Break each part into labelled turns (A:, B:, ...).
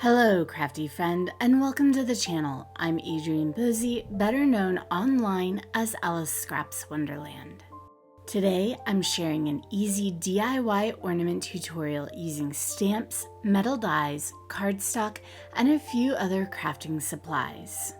A: Hello, crafty friend, and welcome to the channel. I'm Adrienne, better known online as Alice Scraps Wonderland. Today, I'm sharing an easy DIY ornament tutorial using stamps, metal dies, cardstock, and a few other crafting supplies.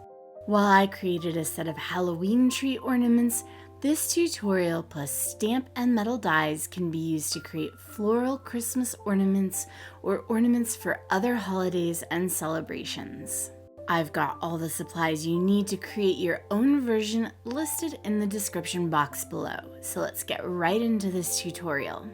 A: While I created a set of Halloween tree ornaments, this tutorial plus stamp and metal dies can be used to create floral Christmas ornaments or ornaments for other holidays and celebrations. I've got all the supplies you need to create your own version listed in the description box below, so let's get right into this tutorial.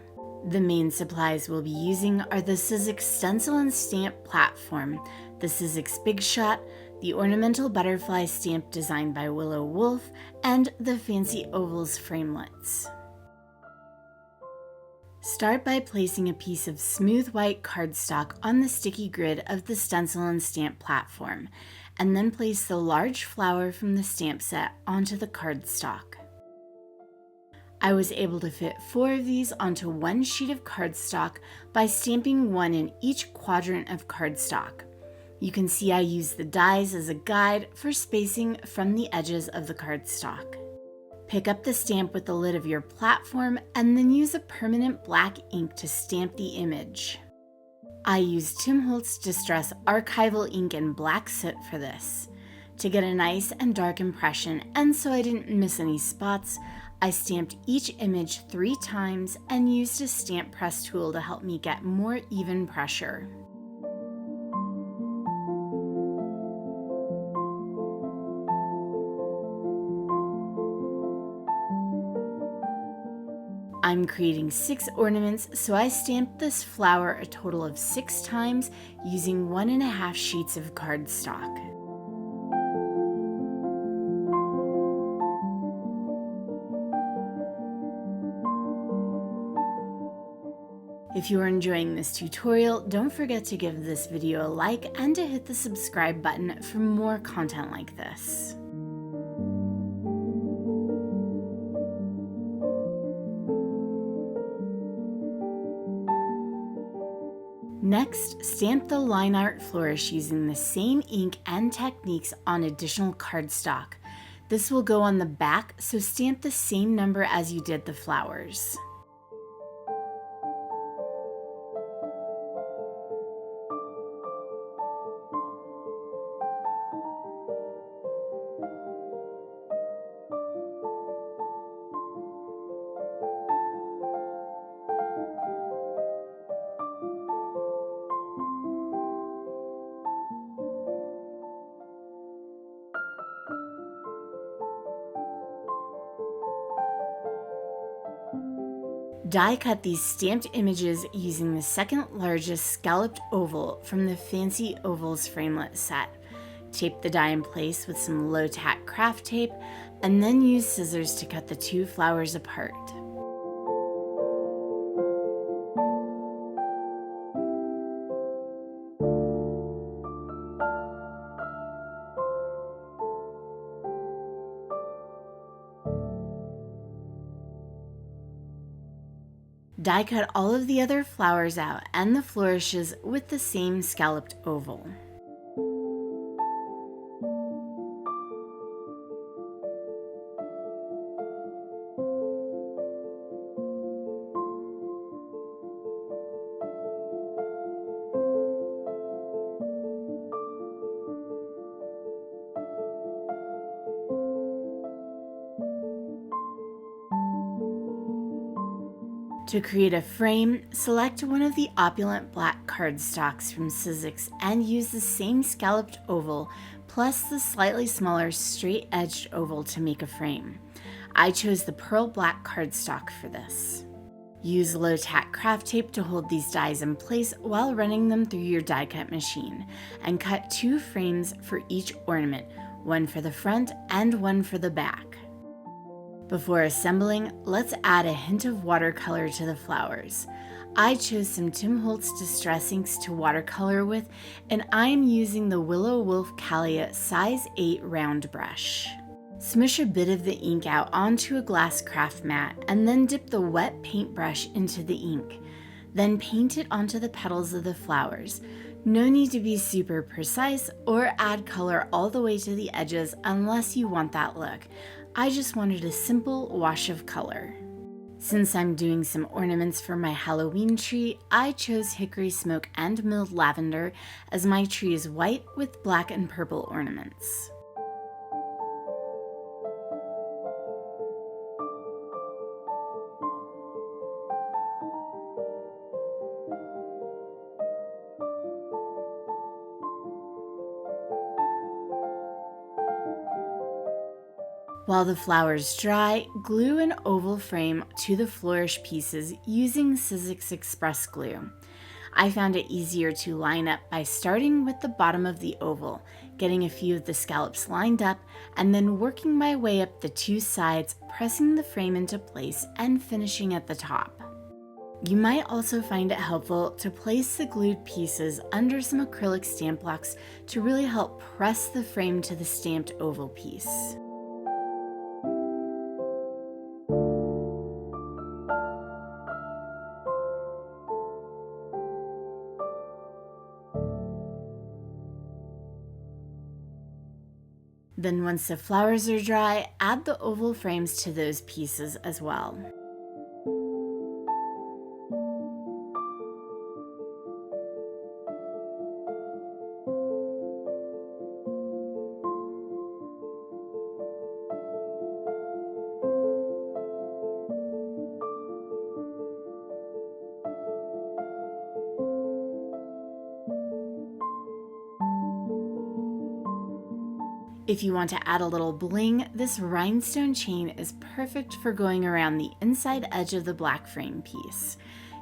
A: The main supplies we'll be using are the Sizzix stencil and stamp platform, the Sizzix Big Shot, the Ornamental butterfly stamp designed by Willow Wolfe, and the Fancy Ovals Framelits. Start by placing a piece of smooth white cardstock on the sticky grid of the stencil and stamp platform, and then place the large flower from the stamp set onto the cardstock. I was able to fit 4 of these onto one sheet of cardstock by stamping one in each quadrant of cardstock. You can see I use the dies as a guide for spacing from the edges of the cardstock. Pick up the stamp with the lid of your platform and then use a permanent black ink to stamp the image. I used Holtz Distress Archival ink in black soot for this. To get a nice and dark impression, and so I didn't miss any spots, I stamped each image 3 times and used a stamp press tool to help me get more even pressure. I'm creating 6 ornaments, so I stamped this flower a total of 6 times using 1.5 sheets of cardstock. If you are enjoying this tutorial, don't forget to give this video a like and to hit the subscribe button for more content like this. Next, stamp the line art flourish using the same ink and techniques on additional cardstock. This will go on the back, so stamp the same number as you did the flowers. Die cut these stamped images using the second largest scalloped oval from the Fancy Ovals Framelit set. Tape the die in place with some low-tack craft tape, and then use scissors to cut the 2 flowers apart. Die cut all of the other flowers out and the flourishes with the same scalloped oval. To create a frame, select one of the Opulent black cardstocks from Sizzix and use the same scalloped oval plus the slightly smaller straight-edged oval to make a frame. I chose the pearl black cardstock for this. Use low-tack craft tape to hold these dies in place while running them through your die cut machine, and cut 2 frames for each ornament, one for the front and one for the back. Before assembling, let's add a hint of watercolor to the flowers. I chose some Holtz Distress inks to watercolor with, and I am using the Willow Wolfe Calia size 8 round brush. Smush a bit of the ink out onto a glass craft mat and then dip the wet paintbrush into the ink. Then paint it onto the petals of the flowers. No need to be super precise or add color all the way to the edges unless you want that look. I just wanted a simple wash of color. Since I'm doing some ornaments for my Halloween tree, I chose hickory smoke and milled lavender as my tree is white with black and purple ornaments. While the flowers dry, glue an oval frame to the flourish pieces using Sizzix Express glue. I found it easier to line up by starting with the bottom of the oval, getting a few of the scallops lined up, and then working my way up the two sides, pressing the frame into place and finishing at the top. You might also find it helpful to place the glued pieces under some acrylic stamp blocks to really help press the frame to the stamped oval piece. Then once the flowers are dry, add the oval frames to those pieces as well. If you want to add a little bling, this rhinestone chain is perfect for going around the inside edge of the black frame piece.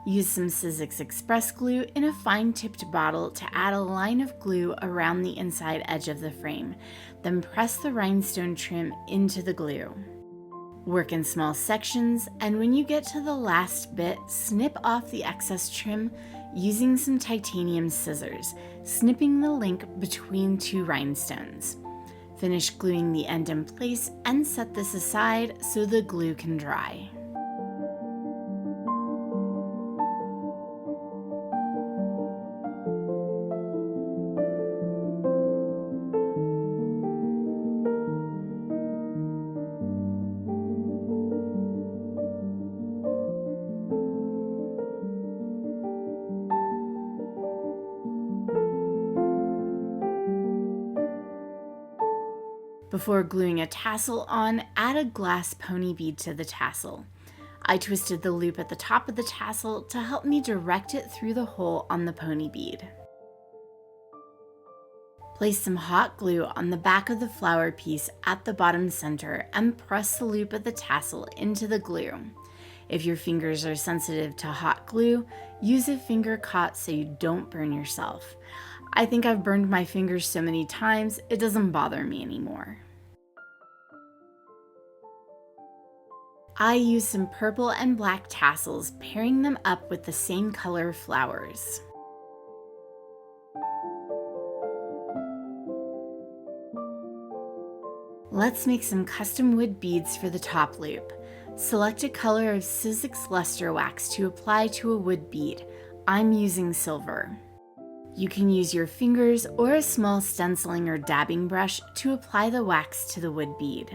A: Use some Sizzix Express glue in a fine-tipped bottle to add a line of glue around the inside edge of the frame, then press the rhinestone trim into the glue. Work in small sections, and when you get to the last bit, snip off the excess trim using some titanium scissors, snipping the link between two rhinestones. Finish gluing the end in place and set this aside so the glue can dry. Before gluing a tassel on, add a glass pony bead to the tassel. I twisted the loop at the top of the tassel to help me direct it through the hole on the pony bead. Place some hot glue on the back of the flower piece at the bottom center and press the loop of the tassel into the glue. If your fingers are sensitive to hot glue, use a finger cot so you don't burn yourself. I think I've burned my fingers so many times, it doesn't bother me anymore. I use some purple and black tassels, pairing them up with the same color flowers. Let's make some custom wood beads for the top loop. Select a color of Sizzix luster wax to apply to a wood bead. I'm using silver. You can use your fingers or a small stenciling or dabbing brush to apply the wax to the wood bead.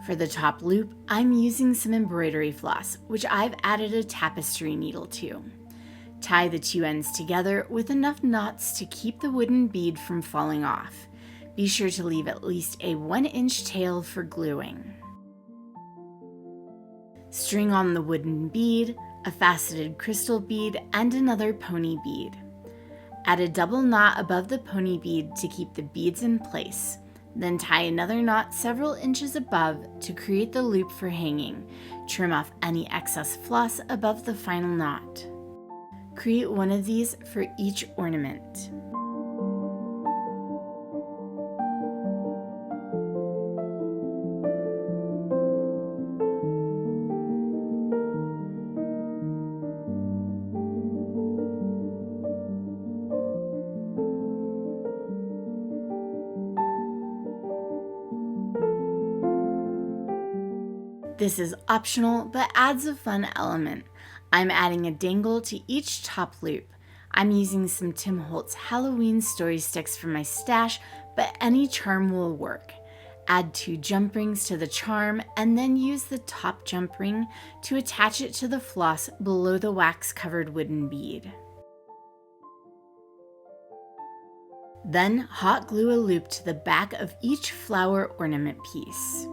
A: For the top loop, I'm using some embroidery floss, which I've added a tapestry needle to. Tie the two ends together with enough knots to keep the wooden bead from falling off. Be sure to leave at least a 1-inch tail for gluing. String on the wooden bead, a faceted crystal bead, and another pony bead. Add a double knot above the pony bead to keep the beads in place. Then tie another knot several inches above to create the loop for hanging. Trim off any excess floss above the final knot. Create one of these for each ornament. This is optional, but adds a fun element. I'm adding a dangle to each top loop. I'm using some Tim Holtz Halloween story sticks from my stash, but any charm will work. Add 2 jump rings to the charm, and then use the top jump ring to attach it to the floss below the wax-covered wooden bead. Then hot glue a loop to the back of each flower ornament piece.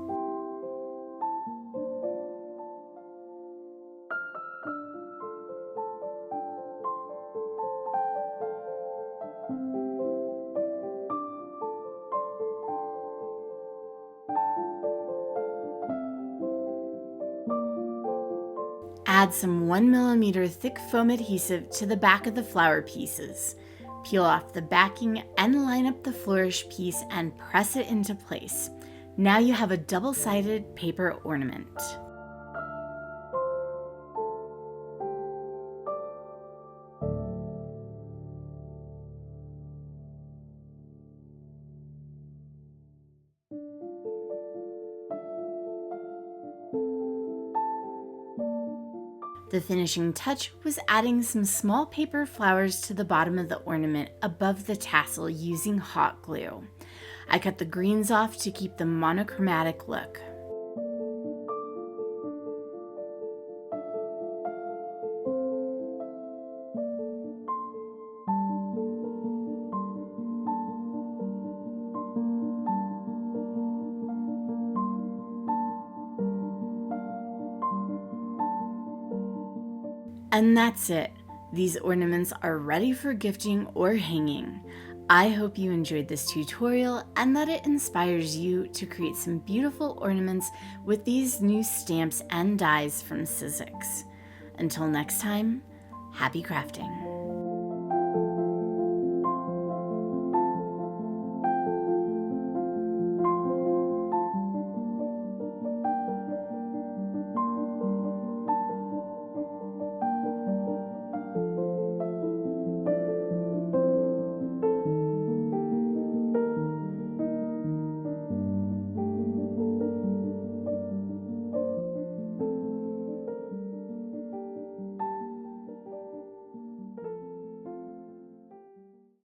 A: Add some 1mm thick foam adhesive to the back of the flower pieces. Peel off the backing and line up the flourish piece and press it into place. Now you have a double-sided paper ornament. The finishing touch was adding some small paper flowers to the bottom of the ornament above the tassel using hot glue. I cut the greens off to keep the monochromatic look. And that's it. These ornaments are ready for gifting or hanging. I hope you enjoyed this tutorial and that it inspires you to create some beautiful ornaments with these new stamps and dies from Sizzix. Until next time, happy crafting.